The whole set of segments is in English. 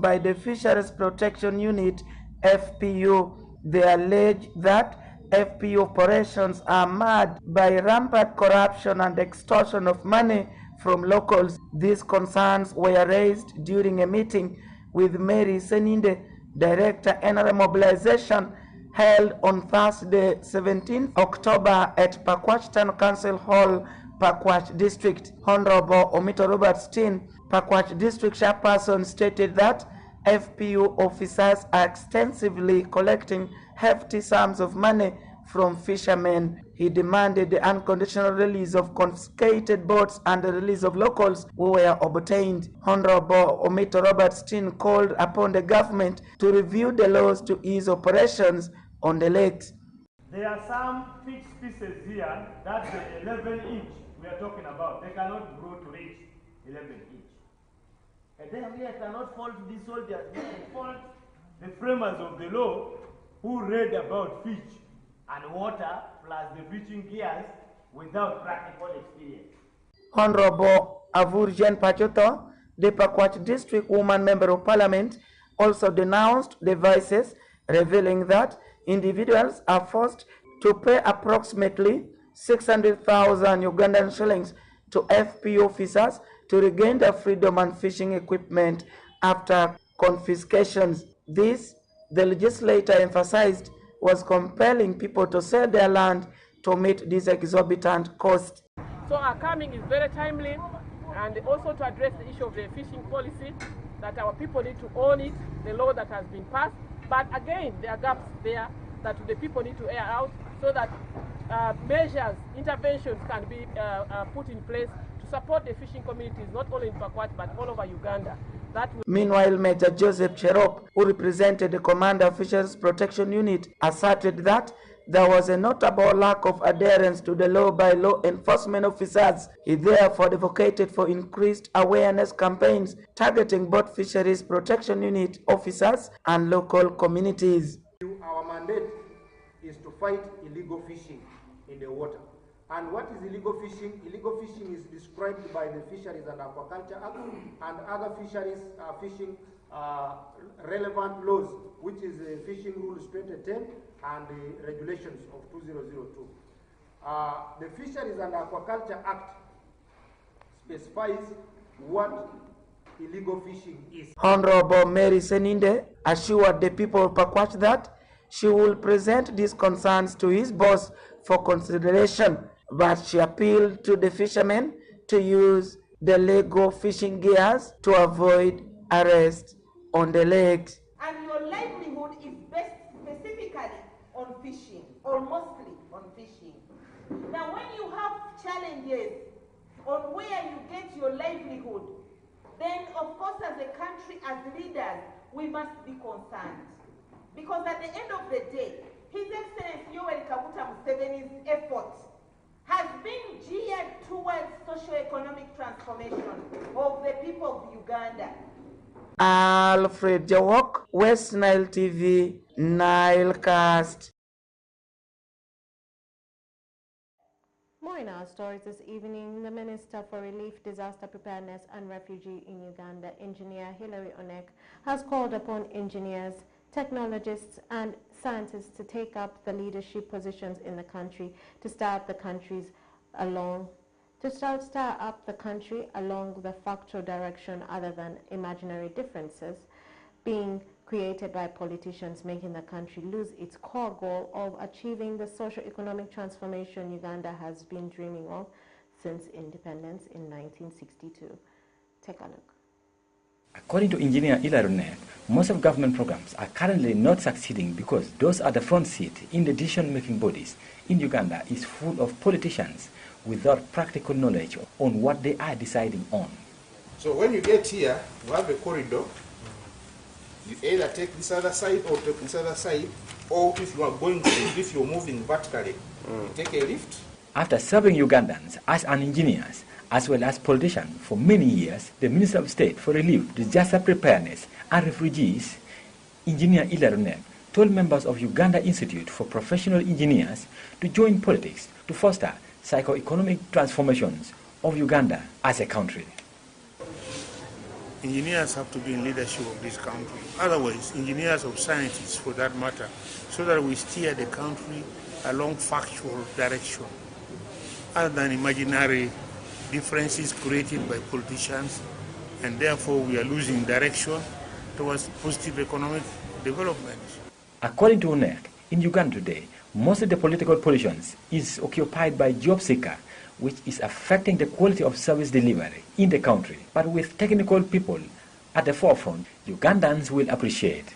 by the Fisheries Protection Unit, FPU. They allege that FPU operations are marred by rampant corruption and extortion of money from locals. These concerns were raised during a meeting with Mary Seninde, Director, NRA Mobilization, held on Thursday, 17 October at Pakwach Town Council Hall, Pakwach District. Honorable Omito Robertson, Pakwach District Chairperson, stated that FPU officers are extensively collecting hefty sums of money from fishermen. He demanded the unconditional release of confiscated boats and the release of locals who were obtained. Honorable Omito Robertson called upon the government to review the laws to ease operations on the lakes. There are some fish species here that the 11-inch we are talking about, they cannot grow to reach 11-inch. And then we cannot fault the soldiers, we can fault the framers of the law who read about fish and water plus the fishing gears without practical experience. Honorable Avurjan Pachoto, the Pakwach District Woman Member of Parliament, also denounced the vices, revealing that individuals are forced to pay approximately 600,000 Ugandan shillings to FP officers to regain their freedom and fishing equipment after confiscations. This, the legislator emphasized, was compelling people to sell their land to meet these exorbitant costs. So our coming is very timely, and also to address the issue of the fishing policy, that our people need to own it, the law that has been passed. But again, there are gaps there that the people need to air out so that measures, interventions can be put in place to support the fishing communities, not only in Pakwach, but all over Uganda. Meanwhile, Major Joseph Cherop, who represented the Commander of Fisheries Protection Unit, asserted that there was a notable lack of adherence to the law by law enforcement officers. He therefore advocated for increased awareness campaigns targeting both Fisheries Protection Unit officers and local communities. Our mandate is to fight illegal fishing in the water. And what is illegal fishing? Illegal fishing is described by the Fisheries and Aquaculture Act and other fisheries fishing relevant laws, which is the Fishing Rules 2010 and the regulations of 2002. The Fisheries and Aquaculture Act specifies what illegal fishing is. Honorable Mary Seninde assured the people of Pakwach that she will present these concerns to his boss for consideration, but she appealed to the fishermen to use the legal fishing gears to avoid arrest on the lakes. And your livelihood is based specifically on fishing, or mostly on fishing. Now when you have challenges on where you get your livelihood, then of course as a country, as leaders, we must be concerned. Because at the end of the day, His Excellency Yoweri Kaguta Museveni's effort has been geared towards socio-economic transformation of the people of Uganda. Alfred Jawok, West Nile TV, Nilecast. More in our stories this evening. The Minister for Relief, Disaster Preparedness and Refugee in Uganda, Engineer Hilary Onek, has called upon engineers, technologists and scientists to take up the leadership positions in the country to start up the country along the factual direction other than imaginary differences being created by politicians, making the country lose its core goal of achieving the socio-economic transformation Uganda has been dreaming of since independence in 1962. Take a look. According to Engineer Ilarunek, most of government programs are currently not succeeding because those at the front seat in the decision-making bodies in Uganda is full of politicians without practical knowledge on what they are deciding on. So when you get here, you have a corridor. You either take this other side or take this other side, or if you are going to, if you're moving vertically, you take a lift. After serving Ugandans as an engineers as well as politician for many years, the Minister of State for Relief, Disaster Preparedness and Refugees, Engineer Ilarunek, told members of Uganda Institute for Professional Engineers to join politics to foster socio-economic transformations of Uganda as a country. engineers have to be in leadership of this country. Otherwise, engineers or scientists for that matter, so that we steer the country along factual direction, other than imaginary differences created by politicians, and therefore we are losing direction towards positive economic development. According to UNEC, in Uganda today, most of the political positions is occupied by job seekers, which is affecting the quality of service delivery in the country. But with technical people at the forefront, Ugandans will appreciate.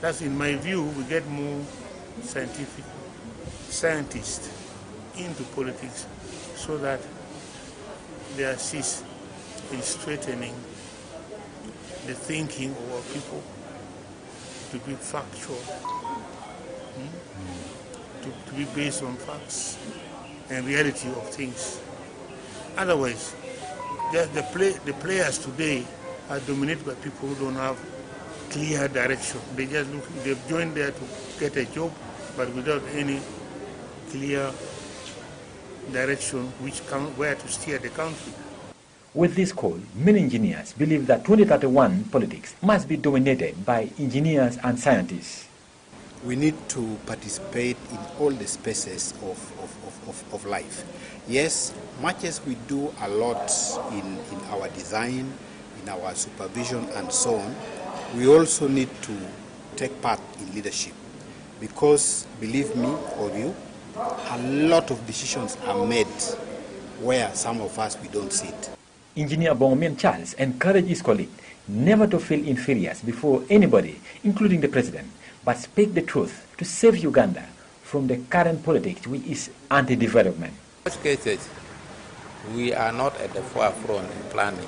Thus, in my view, we get more scientific scientists into politics so that they assist in strengthening the thinking of our people to be factual, to be based on facts and reality of things. Otherwise, the players today are dominated by people who don't have clear direction. They've joined there to get a job, but without any clear direction where to steer the country. With this call, many engineers believe that 2031 politics must be dominated by engineers and scientists. We need to participate in all the spaces of life. Yes, much as we do a lot in our design, in our supervision and so on, we also need to take part in leadership. Because, believe me or you, a lot of decisions are made where some of us, we don't see it. Engineer Bongomian Charles encouraged his colleague never to feel inferior before anybody, including the president, but speak the truth to save Uganda from the current politics, which is anti-development. In most cases, we are not at the forefront in planning.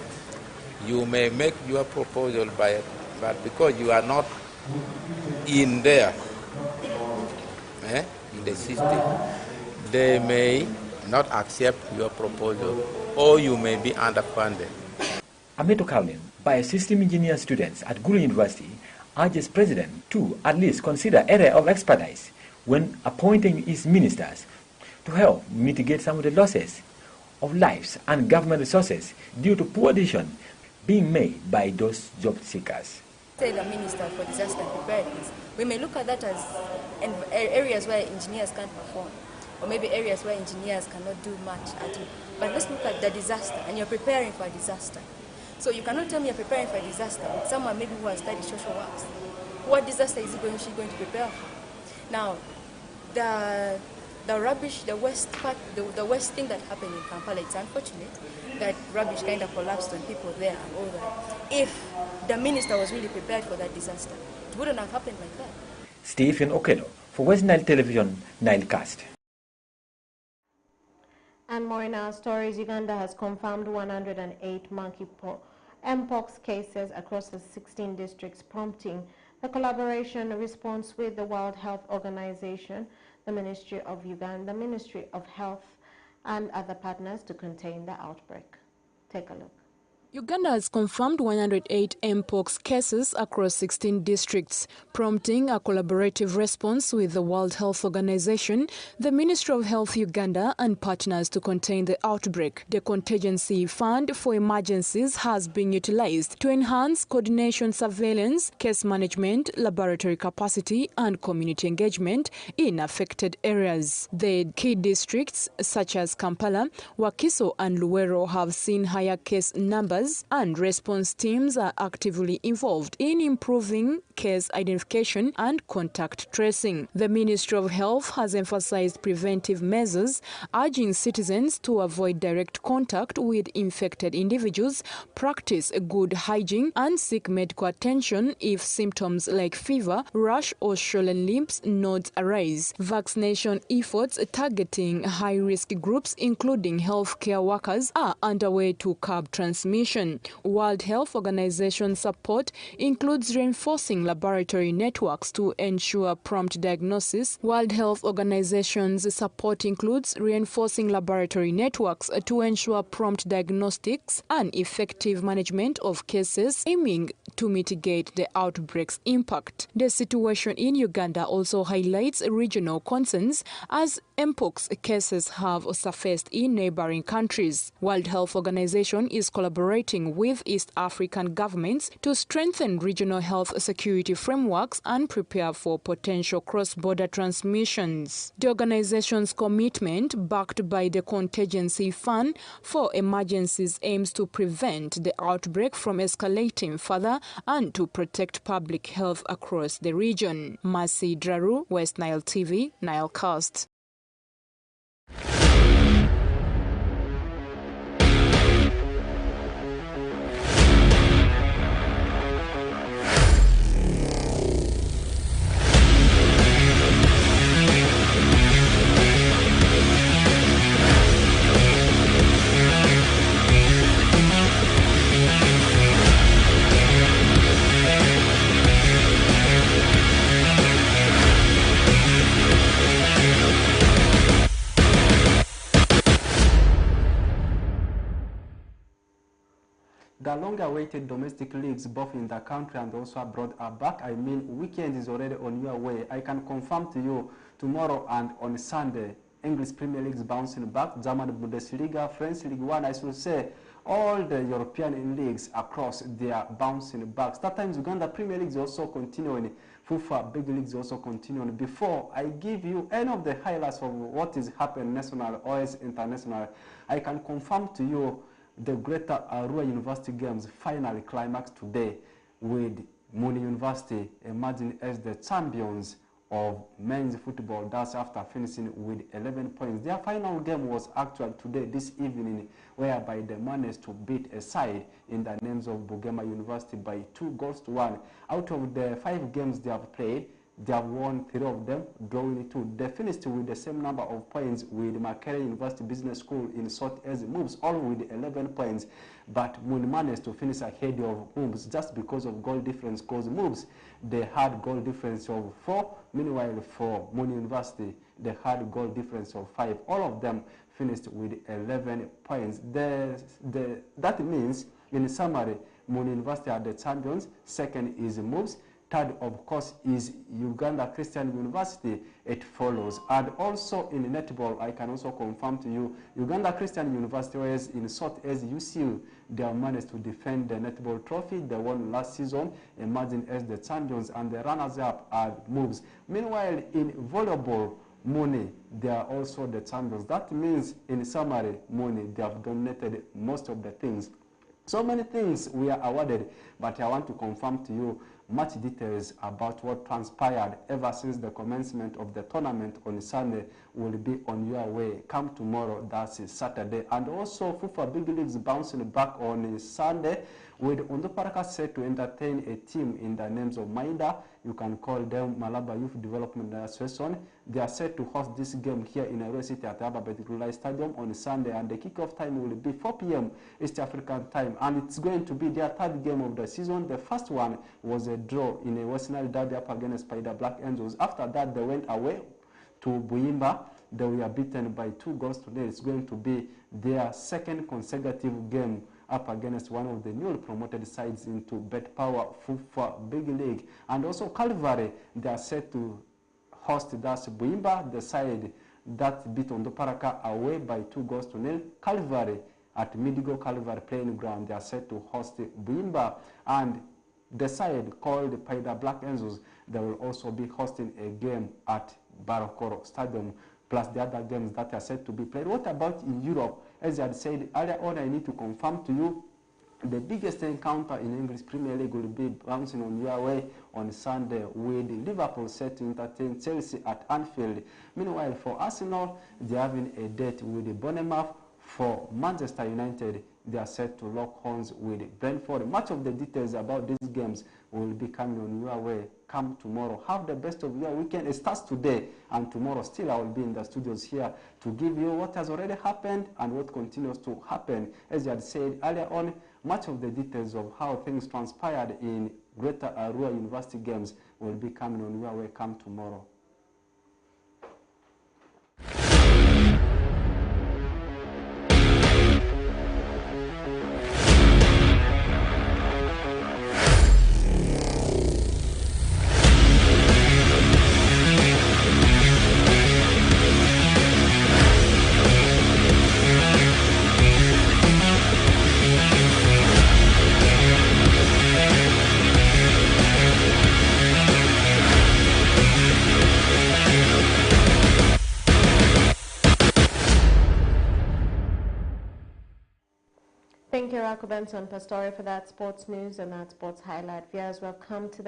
You may make your proposal but because you are not in there, in the system, they may not accept your proposal, or you may be underfunded. Ameto Kaulin, biosystem engineer students at Gulu University, urges President to at least consider area of expertise when appointing his ministers to help mitigate some of the losses of lives and government resources due to poor decisions being made by those job seekers. Say the Minister for Disaster Preparedness, we may look at that as areas where engineers can't perform, or maybe areas where engineers cannot do much at all. But let's look at the disaster, and you're preparing for a disaster. So you cannot tell me you're preparing for a disaster with someone maybe who has studied social works. What disaster is she going to prepare for? Now, the rubbish, the worst thing that happened in Kampala, it's unfortunate that rubbish kind of collapsed on people there and all that. If the minister was really prepared for that disaster, it wouldn't have happened like that. Stephen Okello for West Nile Television, Nilecast. And more in our stories, Uganda has confirmed 108 mpox cases across the 16 districts, prompting the collaboration response with the World Health Organization, the Ministry of Uganda, the Ministry of Health, and other partners to contain the outbreak. Take a look. Uganda has confirmed 108 mpox cases across 16 districts, prompting a collaborative response with the World Health Organization, the Ministry of Health Uganda, and partners to contain the outbreak. The Contingency Fund for Emergencies has been utilized to enhance coordination, surveillance, case management, laboratory capacity, and community engagement in affected areas. The key districts, such as Kampala, Wakiso, and Luwero, have seen higher case numbers, and response teams are actively involved in improving case identification and contact tracing. The Ministry of Health has emphasized preventive measures, urging citizens to avoid direct contact with infected individuals, practice good hygiene, and seek medical attention if symptoms like fever, rash, or swollen limbs nodes arise. Vaccination efforts targeting high-risk groups, including healthcare workers, are underway to curb transmission. World Health Organization support includes reinforcing laboratory networks to ensure prompt diagnosis. World Health Organization's support includes reinforcing laboratory networks to ensure prompt diagnostics and effective management of cases, aiming to mitigate the outbreak's impact. The situation in Uganda also highlights regional concerns as Mpox cases have surfaced in neighboring countries. World Health Organization is collaborating with East African governments to strengthen regional health security frameworks and prepare for potential cross-border transmissions. The organization's commitment, backed by the Contingency Fund for Emergencies, aims to prevent the outbreak from escalating further and to protect public health across the region. Mercy Draru, West Nile TV, Nilecast. The longer-awaited domestic leagues, both in the country and also abroad, are back. I mean, weekend is already on your way. I can confirm to you tomorrow and on Sunday, English Premier League is bouncing back. German Bundesliga, French League One, I should say, all the European leagues across, they are bouncing back. Sometimes Uganda Premier League is also continuing. FIFA Big Leagues also continuing. Before I give you any of the highlights of what is happening national or international, I can confirm to you the Greater Arua University Games finally climax today with Muni University emerging as the champions of men's football. That's after finishing with 11 points. Their final game was actually today, this evening, whereby they managed to beat a side in the names of Bugema University by 2-1. Out of the 5 games they have played, they have won 3 of them, drawing 2. They finished with the same number of points with Makerere University Business School in South as moves, all with 11 points. But Muni managed to finish ahead of moves just because of goal difference, because moves, they had goal difference of 4. Meanwhile, for Muni University, they had goal difference of 5. All of them finished with 11 points. That means, in summary, Muni University are the champions. Second is moves. Third, of course, is Uganda Christian University. It follows. And also in netball, I can also confirm to you, Uganda Christian University, whereas in South as UCU, they have managed to defend the netball trophy. They won last season, emerging as the champions, and the runners-up are moves. Meanwhile, in volleyball, Muni, they are also the champions. That means, in summary, Muni, they have dominated most of the things. So many things we are awarded, but I want to confirm to you much details about what transpired ever since the commencement of the tournament on Sunday will be on your way. Come tomorrow, that's Saturday. And also FIFA Big Leagues bouncing back on Sunday with Unduparaka set to entertain a team in the names of Maida. You can call them Malaba Youth Development Association. They are set to host this game here in Arua City at the Ababet Stadium on Sunday, and the kickoff time will be 4 p.m. East African time, and it's going to be their 3rd game of the season. The first one was a draw in a West Nile derby up against Spider Black Angels. After that, they went away to Buimba. They were beaten by 2-0. It's going to be their 2nd consecutive game up against one of the newly promoted sides into Bet Power FIFA Big League. And also Calvary, they are set to host that's Buimba, the side that beat Unduparaka away by 2-0. Calvary at Midigo Calvary playing ground, they are set to host Buimba, and the side called Paida Black Angels, they will also be hosting a game at Barokoro Stadium, plus the other games that are set to be played. What about in Europe? As I had said earlier on, I need to confirm to you the biggest encounter in English Premier League will be bouncing on your way on Sunday with Liverpool set to entertain Chelsea at Anfield. Meanwhile, for Arsenal, they are having a date with Bournemouth. For Manchester United, they are set to lock horns with Brentford. Much of the details about these games will be coming on your way come tomorrow. Have the best of your weekend. It starts today, and tomorrow still I will be in the studios here to give you what has already happened and what continues to happen. As I had said earlier on, much of the details of how things transpired in Greater Arua University Games will be coming on your way come tomorrow. Thank you, Rocco Benson Pastore, for that sports news and that sports highlight. Viewers, we've come to the